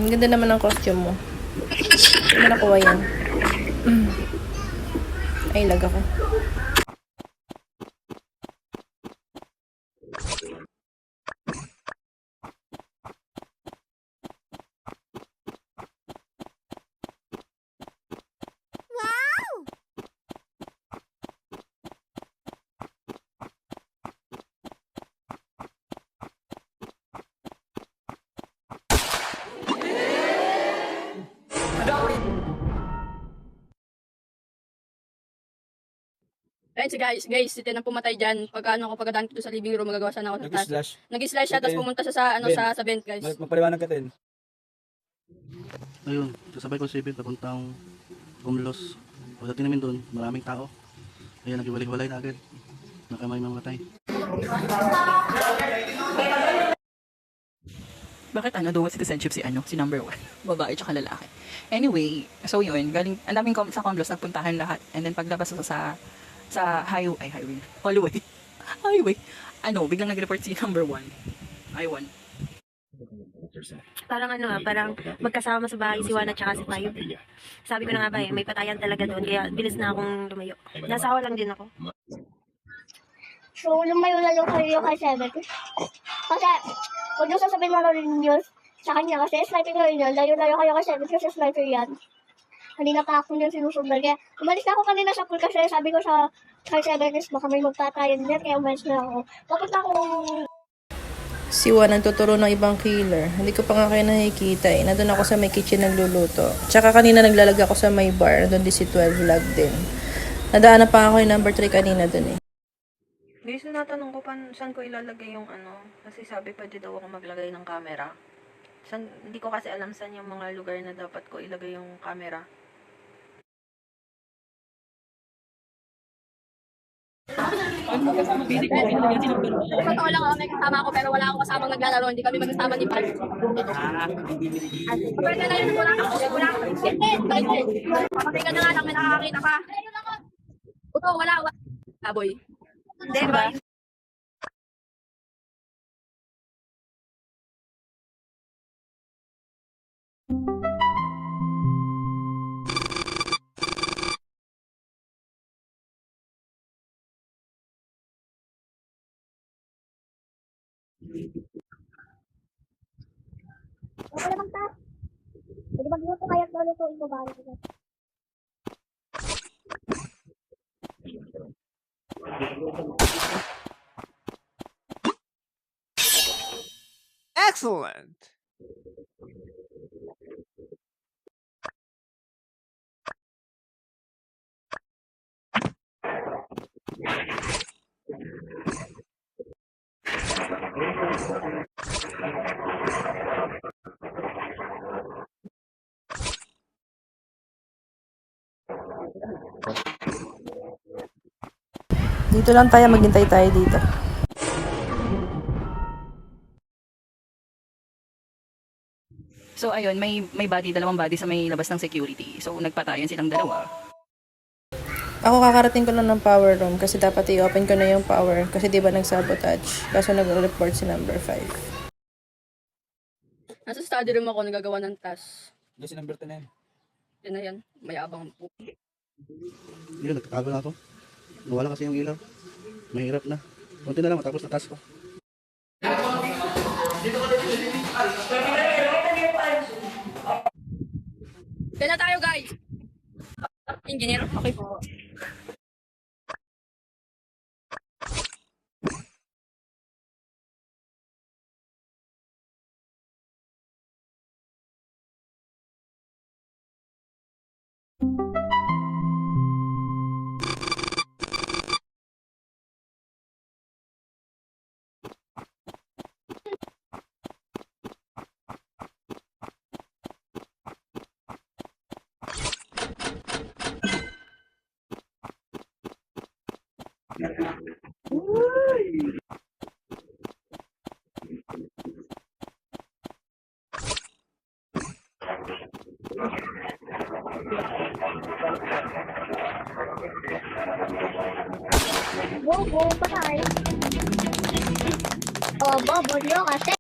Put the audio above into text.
Ang ganda naman ng costume mo. Saan mo nakuha yan? Ay, lag ako. Ayun si guys, si Ten ang pumatay dyan. Pagka ako pagkadaan dito sa living room, magagawa sana ako ng task. Nag-slash. Nag-slash siya, tapos pumunta siya sa, Ben. sa vent, guys. Magpaliwanag ka din. Ayun, sasabay ko si Bit papuntang Gumlos. Pagdating namin doon, maraming tao. Ayun, nag-iwalay-walay na agad. Naka may mamatay. Bakit dual citizenship si si number 1? Babae tsaka lalaki. Anyway, so yun, galing, ang daming sa Comlos, nagpuntahan lahat. And then paglabas sa hallway, biglang nag-report si number 1. I1. Parang magkasama sa bahay si Juan at saka si Five. Sabi ko na nga ba may patayan talaga doon, kaya bilis na akong lumayo. Nasa awa lang din ako. So, lumayo na lang kayo kay Seven. Kasi, huwag nyo sasabihin na rin yun sa kanya kasi sniper na rin yun. Layo-layo kayo kay Seven kasi sniper yan. Kanina pa ako yung sinusundan. Kaya, umalis na ako kanina sa pool kasi sabi ko sa kay Seven is baka may magpatayan din. Kaya umalis na ako. Papunta ako Si Juan ang tuturo ng ibang killer. Hindi ko pa nga kayo nakikita eh. Nandun ako sa may kitchen nagluluto. Tsaka kanina naglalag ako sa may bar. Nandun din si 12 vlog din. Nadaanan pa ako yung number 3 kanina dun eh. Guys, natanong ko saan ko ilalagay yung kasi sabi pwede daw ako maglagay ng camera. Hindi ko kasi alam saan yung mga lugar na dapat ko ilagay yung camera. Sa totoo lang, may kasama ako, pero wala akong kasamang naglalaro. Hindi kami magkasama ni Pat. Pwede na yun, wala ako. Papatay ka na nga lang, may nakakakita ka. Uto, wala. Aboy. Hindi ba? wala bang taas. Pwede mag-luto kaya at lulutuin mo ba? Excellent! Dito lang tayo, maghintay tayo dito. So ayun, may dalawang body sa may labas ng security. So nagpatayan silang dalawa. Ako kakarating ko lang ng power room kasi dapat i-open ko na yung power kasi di ba nag-sabotage. Kaso nag-report si number 5. Nasa study room ako, nagagawa ng task. Kasi number 10 na yan. Yan na yan, mayabang po. Yun, nagtatago na ako. Nawala kasi yung ilaw. Mahirap na. Kunti na lang, matapos na task ko. Kaya na tayo, guys! Engineer, okay po. Bobo, patay. Oh, bobo nyo kasi.